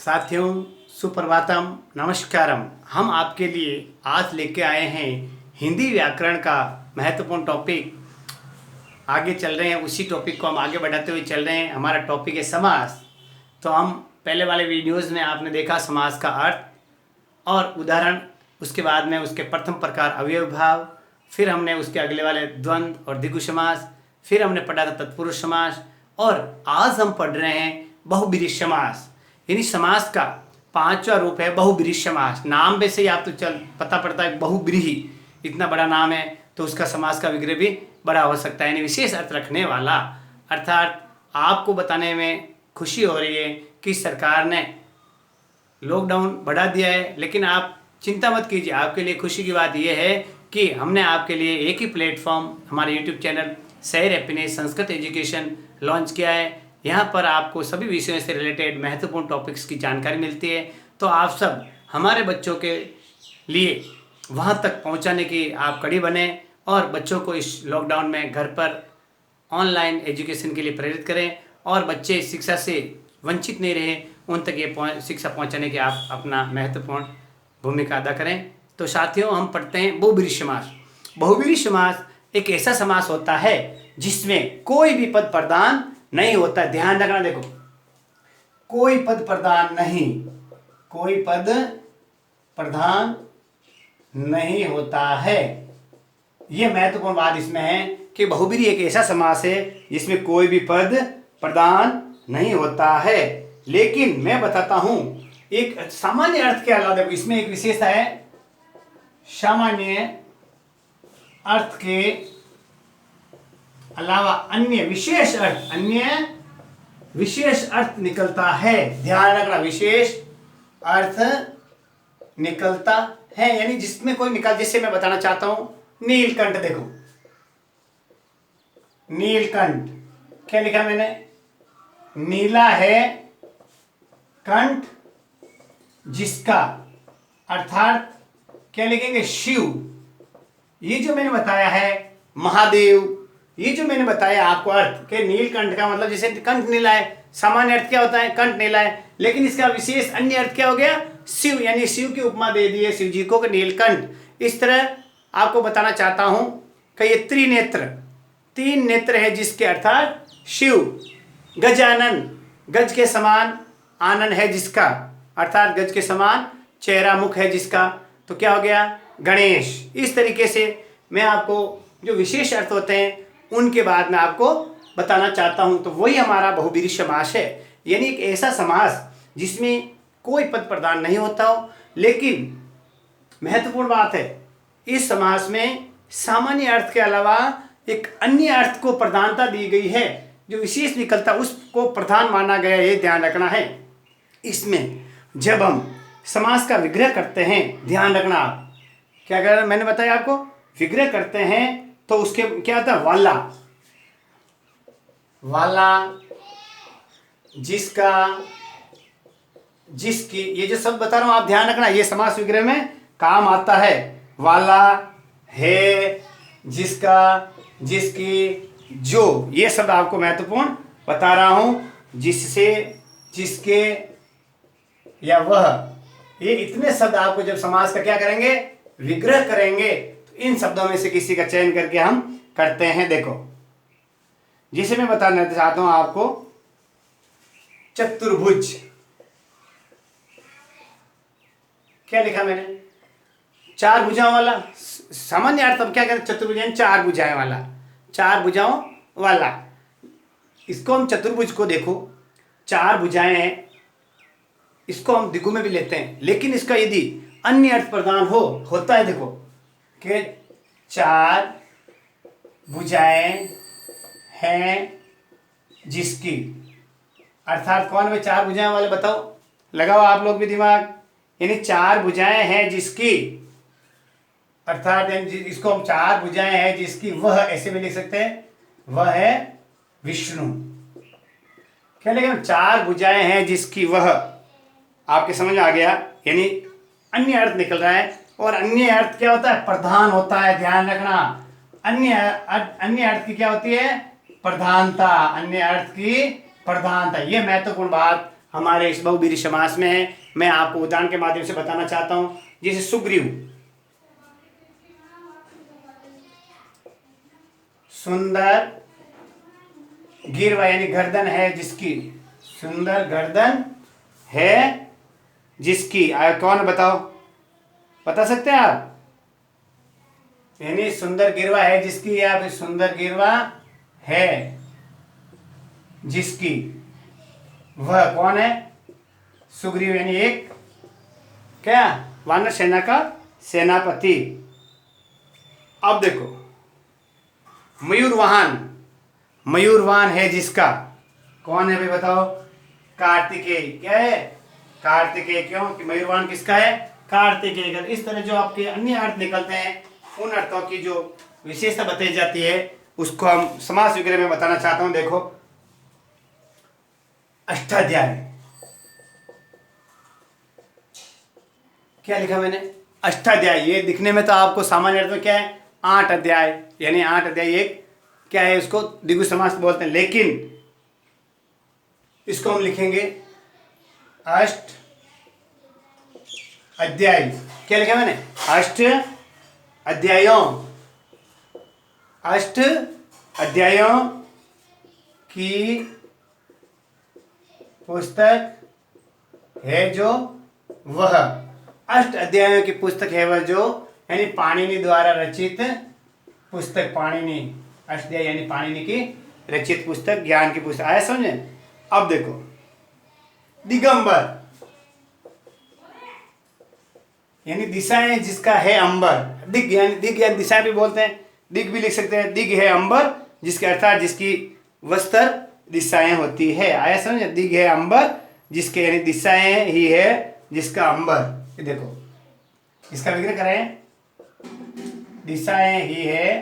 साथियों, सुप्रभातम, नमस्कारम। हम आपके लिए आज लेके आए हैं हिंदी व्याकरण का महत्वपूर्ण टॉपिक। आगे चल रहे हैं, उसी टॉपिक को हम आगे बढ़ाते हुए चल रहे हैं। हमारा टॉपिक है समास। तो हम पहले वाले वीडियोस में आपने देखा समास का अर्थ और उदाहरण, उसके बाद में उसके प्रथम प्रकार अवयव भाव, फिर हमने उसके अगले वाले द्वंद्व और द्विगु समास, फिर हमने पढ़ा था तत्पुरुष समास, और आज हम पढ़ रहे हैं बहुब्रीहि समास। यानी समास का पांचवा रूप है बहुब्रीहि समास। नाम में से ही आप तो चल पता पड़ता है बहुब्रीहि, इतना बड़ा नाम है तो उसका समास का विग्रह भी बड़ा हो सकता है, यानी विशेष अर्थ रखने वाला। अर्थात आपको बताने में खुशी हो रही है कि सरकार ने लॉकडाउन बढ़ा दिया है, लेकिन आप चिंता मत कीजिए। आपके लिए खुशी की बात यह है कि हमने आपके लिए एक ही प्लेटफॉर्म, हमारे यूट्यूब चैनल शहर हैप्पीनेस संस्कृत एजुकेशन लॉन्च किया है। यहाँ पर आपको सभी विषयों से रिलेटेड महत्वपूर्ण टॉपिक्स की जानकारी मिलती है। तो आप सब हमारे बच्चों के लिए वहाँ तक पहुँचाने की आप कड़ी बने और बच्चों को इस लॉकडाउन में घर पर ऑनलाइन एजुकेशन के लिए प्रेरित करें और बच्चे शिक्षा से वंचित नहीं रहे, उन तक ये शिक्षा पहुंचाने की आप अपना महत्वपूर्ण भूमिका अदा करें। तो साथियों, हम पढ़ते हैं बहुब्रीहि समास। बहुब्रीहि समास एक ऐसा समास होता है जिसमें कोई भी पद प्रधान नहीं होता। ध्यान रखना, देखो, कोई पद प्रधान नहीं, कोई पद प्रधान नहीं होता है। यह महत्वपूर्ण बात इसमें है कि बहुब्रीहि एक ऐसा समास है जिसमें कोई भी पद प्रधान नहीं होता है। लेकिन मैं बताता हूं, एक सामान्य अर्थ के अलावा देखो इसमें एक विशेषता है, सामान्य अर्थ के अलावा अन्य विशेष अर्थ निकलता है। ध्यान रखना, विशेष अर्थ निकलता है, यानी जिसमें कोई निकल, जिससे मैं बताना चाहता हूं नीलकंठ। देखो नीलकंठ, क्या लिखा मैंने? नीला है कंठ जिसका, अर्थात क्या लिखेंगे? शिव। ये जो मैंने बताया है महादेव, ये जो मैंने बताया आपको अर्थ के नीलकंठ का मतलब जैसे कंठ नीला है, सामान्य अर्थ क्या होता है? कंठ नीला है। लेकिन इसका विशेष अन्य अर्थ क्या हो गया? शिव, यानी शिव की उपमा दे दी है शिव जी को कि नीलकंठ। इस तरह आपको बताना चाहता हूं कि ये त्रिनेत्र, तीन नेत्र है जिसके, अर्थात शिव। गजानन, गज के समान आनन है जिसका, अर्थात गज के समान चेहरा मुख है जिसका, तो क्या हो गया? गणेश। इस तरीके से मैं आपको जो विशेष अर्थ होते हैं उनके बाद में आपको बताना चाहता हूं। तो वही हमारा बहुब्रीहि समास है, यानी एक ऐसा समास जिसमें कोई पद प्रधान नहीं होता हो। लेकिन महत्वपूर्ण बात है, इस समास में सामान्य अर्थ के अलावा एक अन्य अर्थ को प्रधानता दी गई है, जो विशेष निकलता उसको प्रधान माना गया, ये ध्यान रखना है। इसमें जब हम समास का विग्रह करते हैं, ध्यान रखना आप क्या कर, मैंने बताया आपको, विग्रह करते हैं तो उसके क्या होता है? वाला, वाला, जिसका, जिसकी, ये जो सब बता रहा हूं आप ध्यान रखना, ये समास विग्रह में काम आता है। वाला, है, जिसका, जिसकी, जो, ये शब्द आपको महत्वपूर्ण बता रहा हूं। जिससे, जिसके या वह, ये इतने शब्द आपको जब समास का क्या करेंगे? विग्रह करेंगे, तो इन शब्दों में से किसी का चयन करके हम करते हैं। देखो, जिसे मैं बताना चाहता हूं आपको, चतुर्भुज। क्या लिखा मैंने? चार भुजाओं वाला। सामान्य अर्थ हम क्या कहते हैं? चतुर्भुज यानी चार भुजाएं वाला, चार भुजाओं वाला। इसको हम चतुर्भुज को देखो, चार भुजाएं हैं, इसको हम द्विगु में भी लेते हैं। लेकिन इसका यदि अन्य अर्थ प्रदान होता है, देखो कि चार भुजाएं हैं जिसकी, अर्थात कौन वे चार भुजाएं वाले? बताओ, लगाओ आप लोग भी दिमाग। यानी चार भुजाएं हैं जिसकी, अर्थात इसको हम चार भुजाएं हैं जिसकी वह, ऐसे भी लिख सकते हैं, वह है विष्णु। क्या लिखेंगे? चार भुजाएं हैं जिसकी वह, आपके समझ आ गया? यानी अन्य अर्थ निकल रहा है, और अन्य अर्थ क्या होता है? प्रधान होता है। ध्यान रखना, अन्य अर्थ की क्या होती है? प्रधानता, अन्य अर्थ की प्रधानता। ये महत्वपूर्ण बात हमारे इस बहुब्रीहि समास में है। मैं आपको उदाहरण के माध्यम से बताना चाहता हूं। जैसे सुग्रीव, सुंदर गिरवा यानी गर्दन है जिसकी, सुंदर गर्दन है जिसकी, कौन बताओ, बता सकते हैं आप? यानी सुंदर गिरवा है जिसकी, या फिर सुंदर गिरवा है जिसकी, वह कौन है? सुग्रीव, यानी एक क्या, वानर सेना का सेनापति। अब देखो, मयूरवाहन, मयूरवाहन है जिसका, कौन है भाई बताओ? कार्तिकेय। क्या है? कार्तिकेय। क्यों कि मयूरवाहन किसका है? कार्तिकेय का। इस तरह जो आपके अन्य अर्थ निकलते हैं, उन अर्थों की जो विशेषता बताई जाती है उसको हम समास विग्रह में बताना चाहता हूं। देखो, अष्टाध्याय, क्या लिखा मैंने? अष्टाध्याय। ये दिखने में तो आपको सामान्य अर्थ में क्या है? 8 अध्याय, यानी 8 अध्याय। एक क्या है, उसको द्विगु समास बोलते हैं, लेकिन इसको हम लिखेंगे अष्ट अध्याय। क्या लिखा मैंने? अष्ट अध्यायों, अष्ट अध्यायों की पुस्तक है जो वह, अष्ट अध्यायों की पुस्तक है वह जो, यानी पाणिनि द्वारा रचित पुस्तक। पाणिनि, अष्टाध्यायी यानी पाणिनि की रचित पुस्तक, ज्ञान की पुस्तक। आया समझे? अब देखो, दिगंबर यानी दिशाएं जिसका है अंबर। दिग यानी दिग, यानी दिशाएं भी बोलते हैं, दिग भी लिख सकते हैं। दिग है अंबर जिसके, अर्थात जिसकी वस्त्र दिशाएं होती है। आया समझे? दिग है अंबर जिसके, यानी दिशाएं ही है जिसका अंबर। ये देखो, इसका विग्रह करें, दिशाएं ही है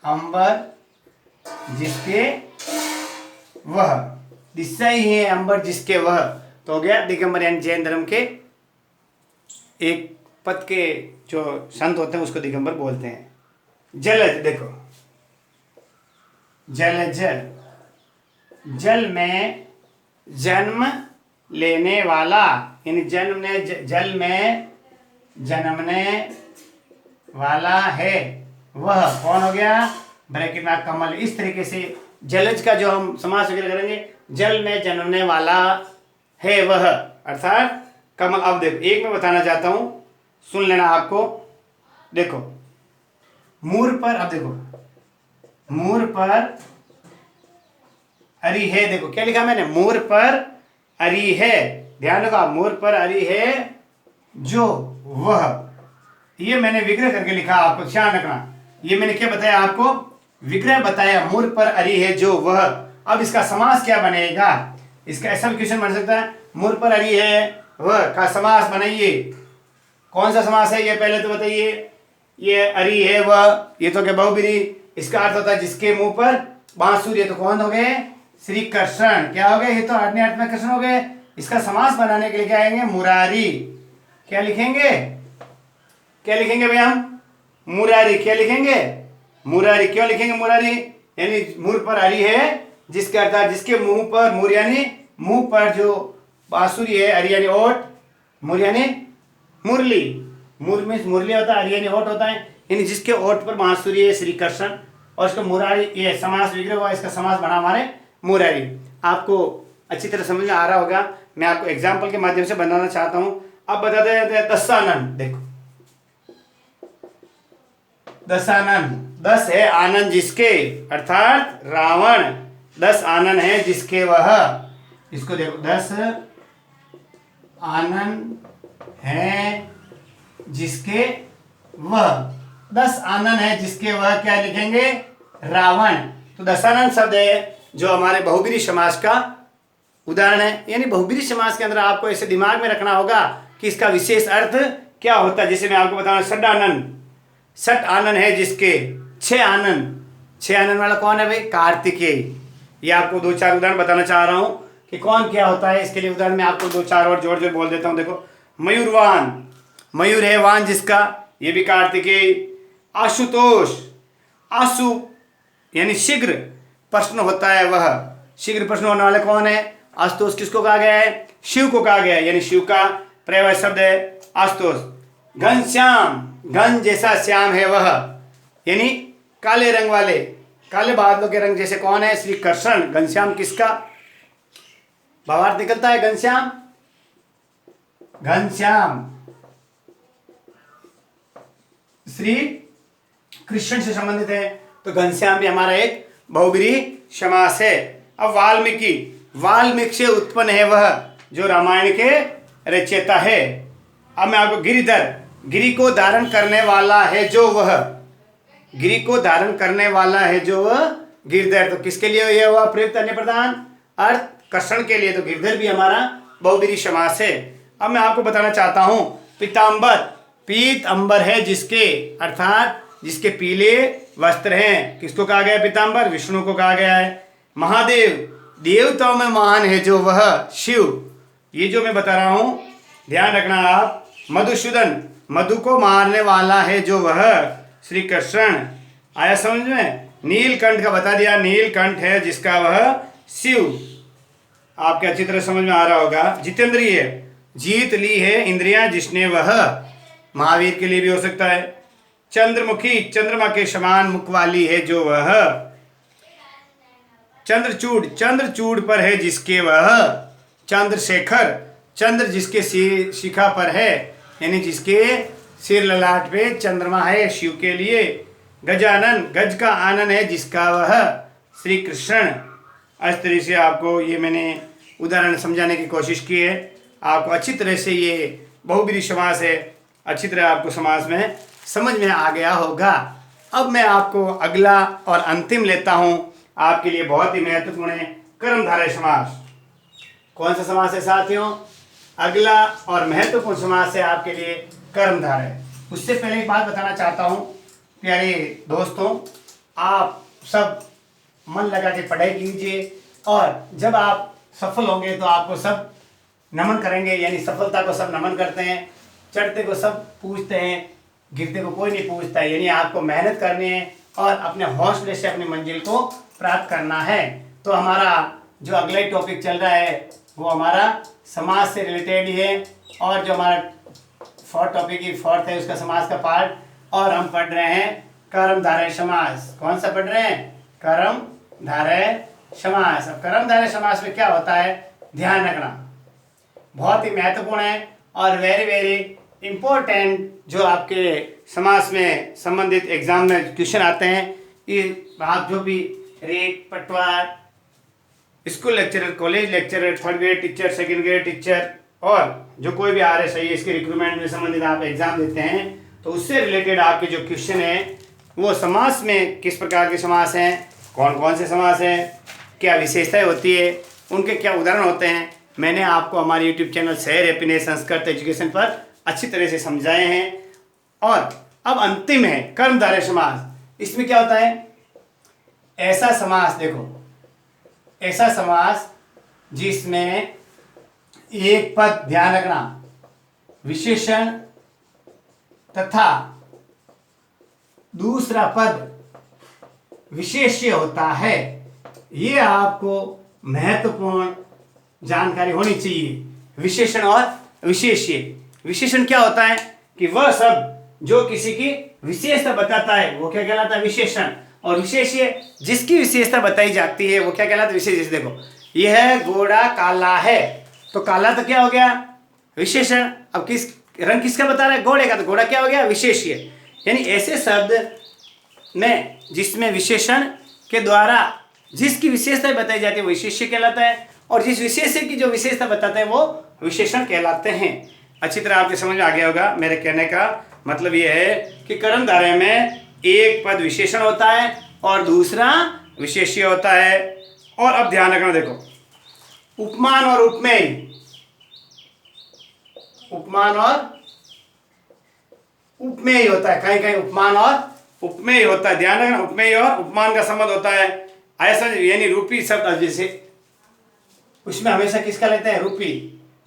अंबर जिसके वह, दिशाएं ही है अंबर जिसके वह, तो हो गया दिगंबर। यानी जैन धर्म के एक पद के जो संत होते हैं उसको दिगंबर बोलते हैं। जलज, देखो, जलज, जल में जन्म लेने वाला, यानी जन्म ने, जल में जन्मने वाला है वह, कौन हो गया? ब्रैकेट में कमल। इस तरीके से जलज का जो हम समास वगैरह करेंगे, जल में जन्मने वाला है वह, अर्थात कमल। अब देखो, एक मैं बताना चाहता हूं, सुन लेना आपको। देखो, मूर पर, अब देखो, मूर पर अरी है। देखो क्या लिखा मैंने? मूर पर अरी है। ध्यान रखो, मूर पर अरी है जो वह, ये मैंने विग्रह करके लिखा, आपको ध्यान रखना। ये मैंने क्या बताया आपको? विग्रह बताया, मूर पर अरी है जो वह। अब इसका समास क्या बनेगा? इसका ऐसा भी क्वेश्चन बन सकता है, मूर पर अरी है वह का समास बनाइए। कौन सा समास है ये पहले तो बताइए। ये अरी है वह, ये तो क्या बहुब्रीहि, इसका अर्थ होता है जिसके मुंह पर बांसुरी है। तो कौन हो गए? श्री कृष्ण। क्या हो गए? ये तो अन्य अर्थ में कृष्ण हो गए। इसका समास बनाने के लिए क्या आएंगे? मुरारी। क्या लिखेंगे? क्या लिखेंगे भैया हम? मुरारी। क्या लिखेंगे? मुरारी। क्यों लिखेंगे मुरारी? यानी मूर पर अरी है जिसके, अर्थात जिसके मुंह पर, मूर यानी मुंह पर जो बांसुरी है, अरी यानी ओट, मूर यानी मुरली, मूर में मुरली होता है, अरी यानी ओट होता है, यानी जिसके ओट पर बांसुरी है श्री कृष्ण, और इसका मुरारी, ये समास विग्रह हुआ, इसका समास बना हमारे मुरारी। आपको अच्छी तरह समझ में आ रहा होगा। मैं आपको एग्जाम्पल के माध्यम से बनाना चाहता हूं। अब बताते हैं दशानन। देखो, दशानन, 10 है आनंद जिसके, अर्थात रावण 10 आनंद है जिसके वह। इसको देखो, 10 आनंद है जिसके वह, 10 आनंद है जिसके वह, क्या लिखेंगे? रावण। तो दशानन शब्द है जो हमारे बहुब्रीहि समास का उदाहरण है। यानी बहुब्रीहि समास के अंदर आपको ऐसे दिमाग में रखना होगा कि इसका विशेष अर्थ क्या होता है। जैसे मैं आपको बताऊं, षडानंद, 6 आनंद है जिसके, 6 आनंद, 6 आनंद वाला कौन है भाई? कार्तिकेय। ये आपको 2-4 उदाहरण बताना चाह रहा हूं कि कौन क्या होता है। इसके लिए उदाहरण मैं आपको 2-4 और जोड़ जोड़ बोल देता हूं। देखो, मयूरवान, मयूर है वान जिसका, ये भी कार्तिकेय। आशुतोष, आशु यानी शीघ्र प्रश्न होता है वह, शीघ्र प्रश्न होने वाले कौन है? आशुतोष किसको कहा गया है? शिव को कहा गया है, यानी शिव का पर्यायवाची शब्द है आशुतोष। घनश्याम, घन जैसा श्याम है वह, यानी काले रंग वाले, काले बादलों के रंग जैसे कौन है? श्री कृष्ण। घनश्याम किसका भावार्थ निकलता है? घनश्याम, घनश्याम श्री कृष्ण से संबंधित है, तो घनश्याम भी हमारा एक बहुब्रीहि समास है। अब वाल्मीकि, वाल्मीकि से उत्पन्न है वह, जो रामायण के रचयिता है। अब मैं आपको गिरिधर, गिरि को धारण करने वाला है जो वह, गिरि को धारण करने वाला है जो वह गिरधर, तो किसके लिए यह हुआ प्रयुक्त अन्य प्रधान अर्थ? कृष्ण के लिए, तो गिरधर भी हमारा बहुब्रीहि समास है। अब मैं आपको बताना चाहता हूं पीतांबर, पीत अंबर है जिसके, अर्थात जिसके पीले वस्त्र हैं, किसको कहा गया है? पीतांबर, विष्णु को कहा गया है। महादेव, देवताओं में महान है जो वह शिव, ये जो मैं बता रहा हूं ध्यान रखना आप। मधुसूदन, मधु को मारने वाला है जो वह श्री कृष्ण। आया समझ में? नीलकंठ का बता दिया, नीलकंठ है जिसका वह शिव। आपके अच्छी तरह समझ में आ रहा होगा। जितेंद्रिय, जीत ली है इंद्रियां जिसने वह, महावीर के लिए भी हो सकता है। चंद्रमुखी, चंद्रमा के समान मुख वाली है जो वह। चंद्रचूड़, चंद्रचूड़ पर है जिसके वह। चंद्रशेखर, चंद्र जिसके शिखा पर है, यानी जिसके सिर ललाट पे चंद्रमा है शिव के लिए। गजानन, गज का आनन है जिसका वह श्री कृष्ण। इस तरह से आपको ये मैंने उदाहरण समझाने की कोशिश की है। आपको अच्छी तरह से ये बहुब्रीहि समास है, अच्छी तरह आपको समास में समझ में आ गया होगा। अब मैं आपको अगला और अंतिम लेता हूं, आपके लिए बहुत ही महत्वपूर्ण है कर्मधारय समास। कौन सा समास है साथियों? अगला और महत्वपूर्ण समास है आपके लिए कर्मधारय। उससे पहले एक बात बताना चाहता हूं प्यारे दोस्तों, आप सब मन लगा के पढ़ाई कीजिए, और जब आप सफल होंगे तो आपको सब नमन करेंगे, यानी सफलता को सब नमन करते हैं, चढ़ते को सब पूछते हैं, गिरते को कोई नहीं पूछता है। यानी आपको मेहनत करनी है और अपने हौसले से अपनी मंजिल को प्राप्त करना है। तो हमारा जो अगला टॉपिक चल रहा है वो हमारा समाज से रिलेटेड ही है, और जो हमारा फोर्थ टॉपिक की फोर्थ है उसका समाज का पार्ट, और हम पढ़ रहे हैं कर्मधारय समास। कौन सा पढ़ रहे हैं? कर्मधारय समास। अब कर्मधारय समास में क्या होता है ध्यान रखना, बहुत ही महत्वपूर्ण है और वेरी वेरी इम्पोर्टेंट, जो आपके समास में संबंधित एग्जाम में क्वेश्चन आते हैं। ये आप जो भी रेट, पटवार, school lecturer, college lecturer, third grade teacher, second grade teacher, और जो कोई भी RSI इसके रिक्रूटमेंट में संबंधित आप एग्जाम देते हैं, तो उससे रिलेटेड आपके जो क्वेश्चन है वो समास में किस प्रकार के समास हैं, कौन कौन से समास हैं, क्या विशेषताएं होती है, उनके क्या उदाहरण होते हैं, मैंने आपको हमारे यूट्यूब चैनल शहर हैप्पीनेस संस्कृत एजुकेशन पर अच्छी तरह से समझाए हैं। और अब अंतिम है कर्मधारय समास। इसमें क्या होता है? ऐसा समास, देखो ऐसा समास जिसमें एक पद, ध्यान रखना, विशेषण तथा दूसरा पद विशेष्य होता है। ये आपको महत्वपूर्ण जानकारी होनी चाहिए। विशेषण और विशेष्य। विशेषण क्या होता है कि वह शब्द जो किसी की विशेषता बताता है वो क्या कहलाता है? विशेषण। और विशेष्य जिसकी विशेषता बताई जाती है वो क्या कहलाता है? विशेष। देखो यह घोड़ा काला है, तो काला तो क्या हो गया? विशेषण। अब किस रंग किसका बता रहा है? घोड़े का, तो घोड़ा क्या हो गया? विशेष्य। यानी ऐसे शब्द में जिसमें विशेषण के द्वारा जिसकी विशेषता बताई जाती है वो विशेष्य कहलाता है, और जिस विशेष्य की जो विशेषता बताते हैं वो विशेषण कहलाते हैं। अच्छी तरह आपके समझ में आ गया होगा। मेरे कहने का मतलब ये है कि कर्मधारय में एक पद विशेषण होता है और दूसरा विशेष्य होता है। और अब ध्यान रखना, देखो उपमान और उपमेय, उपमान और उपमेय होता है, कहीं कहीं उपमान और उपमेय होता है। ध्यान रखना, उपमेय और उपमान का संबंध होता है। ऐसा यानी रूपी शब्द जैसे उसमें हमेशा किसका लेते हैं? रूपी,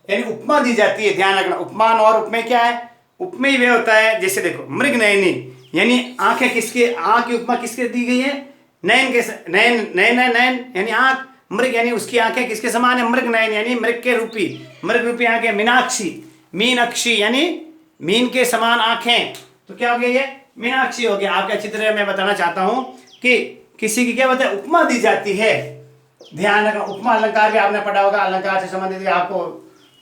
यानी उपमा दी जाती है। ध्यान रखना, उपमान और उपमेय क्या है? उपमेय वे होता है जैसे देखो मृग नयनी, यानी आंखें किसके, आंख की उपमा किसके दी गई है? नयन के, नयन नयन नयन यानी आंख, मृग यानी उसकी आंखें किसके समान है, मृग नयन यानी मृग के रूपी, मृग रूपी आंखें। मीनाक्षी, मीनाक्षी यानी मीन के समान आंखें, तो क्या हो गया ये मीनाक्षी हो गया। आपका चित्र मैं बताना चाहता हूं कि किसी की क्या बताए उपमा दी जाती है, ध्यान रखना। उपमा अलंकार भी आपने पढ़ा होगा, अलंकार से संबंधित आपको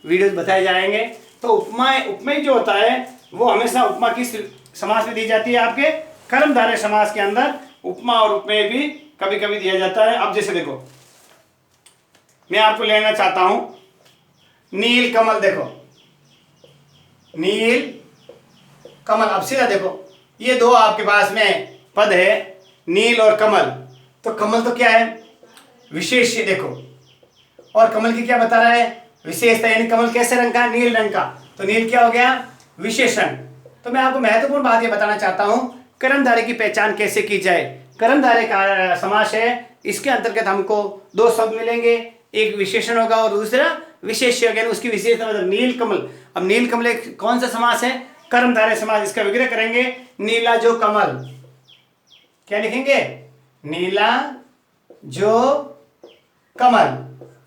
वीडियोस बताए जाएंगे। तो उपमेय जो होता है वो हमेशा उपमा किस समास में दी जाती है, आपके कर्मधारय समास के अंदर उपमा और उपमेय भी कभी कभी दिया जाता है। अब जैसे देखो मैं आपको लेना चाहता हूं नील कमल, देखो नील कमल। अब सीधा देखो ये दो आपके पास में पद है नील और कमल, तो कमल तो क्या है विशेष्य देखो, और कमल की क्या बता रहा है विशेषता, यानी कमल कैसे रंग का, नील रंग का, तो नील क्या हो गया विशेषण। तो मैं आपको महत्वपूर्ण बात ये बताना चाहता हूं कर्मधारय की पहचान कैसे की जाए। कर्मधारय का समास है, इसके अंतर्गत हमको दो शब्द मिलेंगे, एक विशेषण होगा और दूसरा विशेष्य होगा, उसकी विशेषता मतलब नील कमल। अब नील कमल एक कौन सा समास है, कर्मधारय समास। इसका विग्रह करेंगे नीला जो कमल, क्या लिखेंगे नीला जो कमल,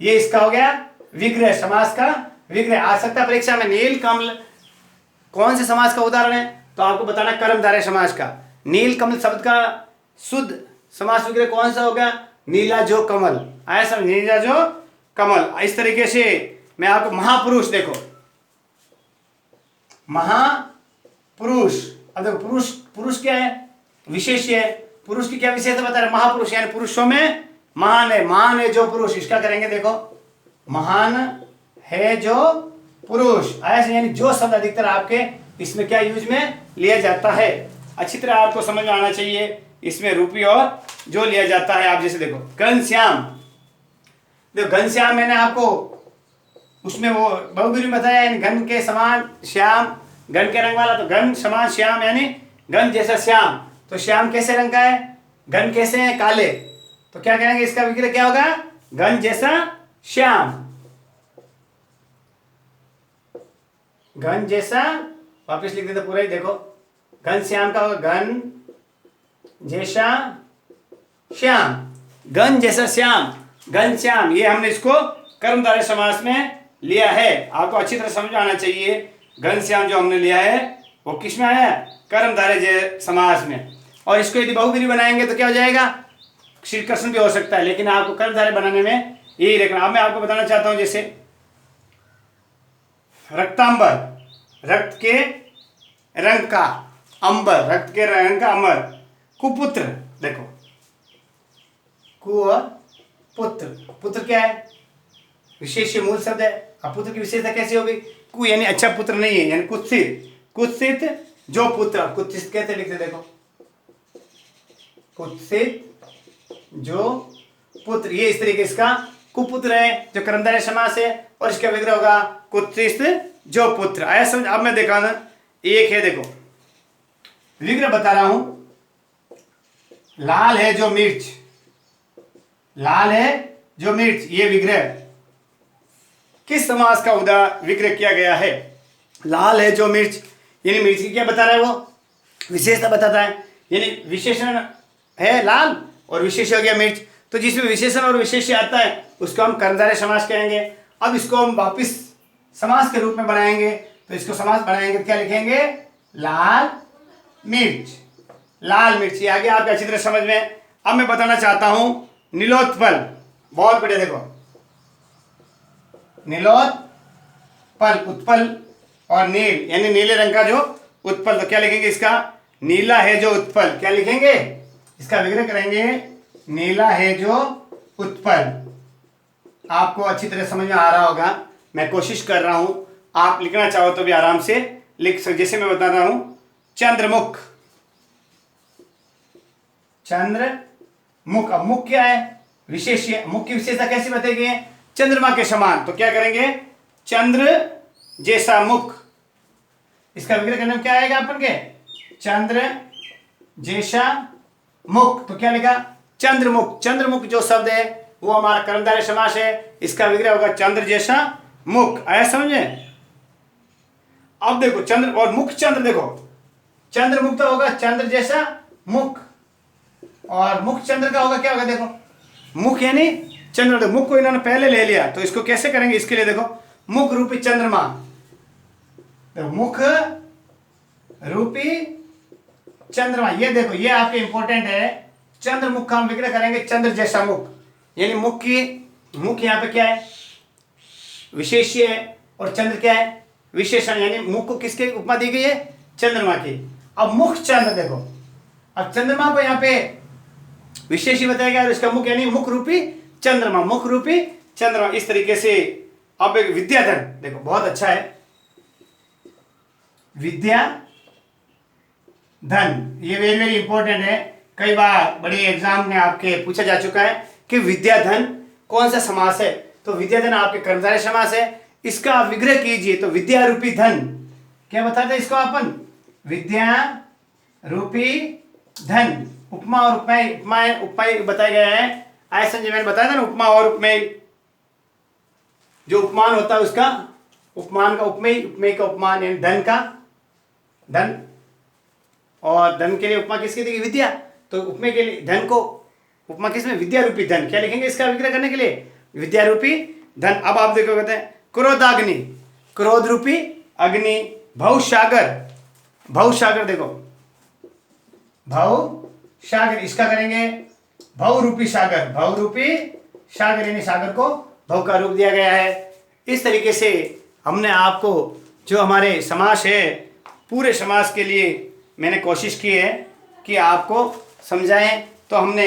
ये इसका हो गया विग्रह, समास का विग्रह। आ सकता है परीक्षा में नील कमल कौन से समास का उदाहरण है, तो आपको बताना कर्मधारय समास का। नील कमल शब्द का शुद्ध समास विग्रह कौन सा होगा, नीला जो कमल। आया समझ, नीला जो कमल। इस तरीके से मैं आपको महापुरुष, देखो महापुरुष। अब देखो पुरुष, पुरुष क्या है विशेष्य है, पुरुष की क्या विशेषता बता रहे, महापुरुष यानी पुरुषों में महान है, महान है जो पुरुष। इसका करेंगे देखो महान है जो पुरुष। ऐसे यानी जो शब्द अधिकतर आपके इसमें क्या यूज में लिया जाता है, अच्छी तरह आपको समझ में आना चाहिए। इसमें रूपी और जो लिया जाता है, आप जैसे देखो घनश्याम, देखो घनश्याम मैंने आपको उसमें वो बहुब्रीहि बताया, यानी घन के समान श्याम, घन के रंग वाला, तो घन समान श्याम यानी घन जैसा श्याम। तो श्याम कैसे रंग का है, घन कैसे है काले, तो क्या करेंगे इसका विग्रह क्या होगा घन जैसा श्याम, घन जैसा। वापस लिख देते पूरा ही, देखो घन श्याम का होगा घन जैसा श्याम, घन जैसा श्याम, घन श्याम। ये हमने इसको कर्मधारय समास में लिया है, आपको अच्छी तरह समझ आना चाहिए। घन श्याम जो हमने लिया है वो किस में आया, कर्मधारय समास में। और इसको यदि बहुब्रीहि बनाएंगे तो क्या हो जाएगा, श्री कृष्ण भी हो सकता है, लेकिन आपको कर्मधारय बनाने में यही रखना। अब मैं आपको बताना चाहता हूं जैसे रक्तांबर, रक्त के रंग का अंबर, रक्त के रंग का अमर। कुपुत्र, देखो कु और पुत्र, पुत्र क्या है विशेष्य मूल शब्द है। अब पुत्र की विशेषता कैसी होगी, कु यानी अच्छा पुत्र नहीं है, यानी कुत्सित, कुत्सित जो पुत्र, कुत्सित कैसे लिखते देखो कुत्सित जो पुत्र, ये इस तरीके इसका कुपुत्र है जो कर्मधारय समास है, और इसका विग्रह होगा कुत्सित जो पुत्र। आया समझ। अब मैं देखा ना एक है, देखो विग्रह बता रहा हूं, लाल है जो मिर्च, लाल है जो मिर्च, ये विग्रह किस समास का विग्रह किया गया है, लाल है जो मिर्च, यानी मिर्च की क्या बता रहा है वो विशेषता बताता है, यानी विशेषण है लाल और विशेष हो गया मिर्च, तो जिसमें विशेषण और विशेष्य आता है उसको हम कर्मधारय समास कहेंगे। अब इसको हम वापिस समास के रूप में बनाएंगे, तो इसको समास बनाएंगे क्या लिखेंगे लाल मिर्च, लाल मिर्च। ये आगे आपके अच्छी तरह समझ में। अब मैं बताना चाहता हूं नीलोत्पल, बहुत बढ़िया, देखो नीलोत्पल, उत्पल और नील यानी नीले रंग का जो उत्पल, तो क्या लिखेंगे इसका नीला है जो उत्पल, क्या लिखेंगे इसका विग्रह करेंगे नीला है जो उत्पल। आपको अच्छी तरह समझ में आ रहा होगा, मैं कोशिश कर रहा हूं, आप लिखना चाहो तो भी आराम से लिख सकते। जैसे मैं बता रहा हूं चंद्रमुख, चंद्रमुख। अब मुख क्या है विशेष्य, मुख की विशेषता कैसी बताई गई है चंद्रमा के समान, तो क्या करेंगे चंद्र जैसा मुख। इसका विग्रह करने में क्या आएगा अपन के चंद्र जैसा मुख, तो क्या लिखा चंद्रमुख। चंद्रमुख जो शब्द है वो हमारा कर्मधारय समास है, इसका विग्रह होगा चंद्र जैसा मुख। आया समझे। अब देखो चंद्र और मुख, चंद्र देखो चंद्रमुख तो होगा चंद्र जैसा मुख, और मुख चंद्र का होगा क्या होगा, देखो मुख यानी चंद्रमा, देखो मुख को इन्होंने पहले ले लिया, तो इसको कैसे करेंगे? इसके लिए देखो मुख रूपी चंद्रमा, तो मुख रूपी चंद्रमा, ये देखो ये आपके इंपॉर्टेंट है। चंद्र मुख का हम विग्रह करेंगे, चंद्र जैसा मुख, यानी मुख यहाँ पे क्या है? विशेष्य है, और चंद्र क्या है? विशेषण, यानी मुख को किसके उपमा दी गई है? चंद्रमा की। अब मुख चंद्र देखो, अब चंद्रमा को यहाँ पे विशेषी बताया गया, और इसका मुख यानी मुख रूपी चंद्रमा, मुख रूपी चंद्रमा, इस तरीके से। अब एक विद्याधन देखो, बहुत अच्छा है, विद्या धन, ये वेरी वेरी इंपॉर्टेंट है। कई बार बड़ी एग्जाम में आपके पूछा जा चुका है कि विद्याधन कौन सा समास है, तो विद्याधन आपके कर्मधारय समास है। इसका आप विग्रह कीजिए, तो विद्या रूपी धन, क्या बताते हैं इसको अपन? विद्या रूपी धन, उपमा और उपमेय बताया गया है। ऐसा जो मैंने बताया था ना, उपमा और उपमेय, जो उपमान होता है उसका उपमान का उपमेय, उपमेय का उपमान, यानी धन का धन, और धन के लिए उपमा किसकी दी? विद्या। तो उपमेय के लिए धन को उपमा किसमें? विद्या रूपी धन। क्या लिखेंगे इसका विग्रह करने के लिए? विद्या रूपी धन। अब आप देखो, कहते हैं क्रोधाग्नि, क्रोध रूपी अग्नि, भवसागर, भवसागर देखो, भवसागर, इसका करेंगे भव रूपी सागर, भव रूपी सागर, यानी सागर को भव का रूप दिया गया है। इस तरीके से हमने आपको जो हमारे समास है, पूरे समास के लिए मैंने कोशिश की है कि आपको समझाएं। तो हमने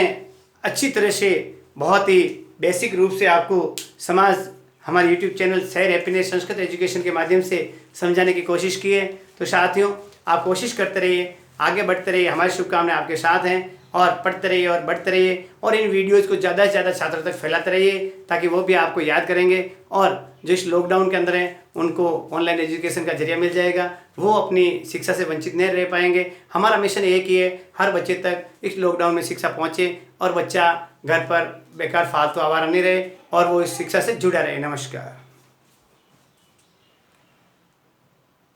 अच्छी तरह से, बहुत ही बेसिक रूप से आपको समाज हमारे YouTube चैनल सैर हैप्पीनेस संस्कृत एजुकेशन के माध्यम से समझाने की कोशिश की है। तो साथियों, आप कोशिश करते रहिए, आगे बढ़ते रहिए, हमारी शुभकामनाएं आपके साथ हैं, और पढ़ते रहिए और बढ़ते रहिए, और इन वीडियोज़ को ज़्यादा से ज़्यादा छात्रों तक फैलाते रहिए, ताकि वो भी आपको याद करेंगे, और जो इस लॉकडाउन के अंदर हैं उनको ऑनलाइन एजुकेशन का जरिया मिल जाएगा, वो अपनी शिक्षा से वंचित नहीं रह पाएंगे। हमारा मिशन एक ही है, हर बच्चे तक इस लॉकडाउन में शिक्षा पहुँचे, और बच्चा घर पर बेकार फालतू आवारा नहीं रहे, और वो इस शिक्षा से जुड़ा रहे। नमस्कार।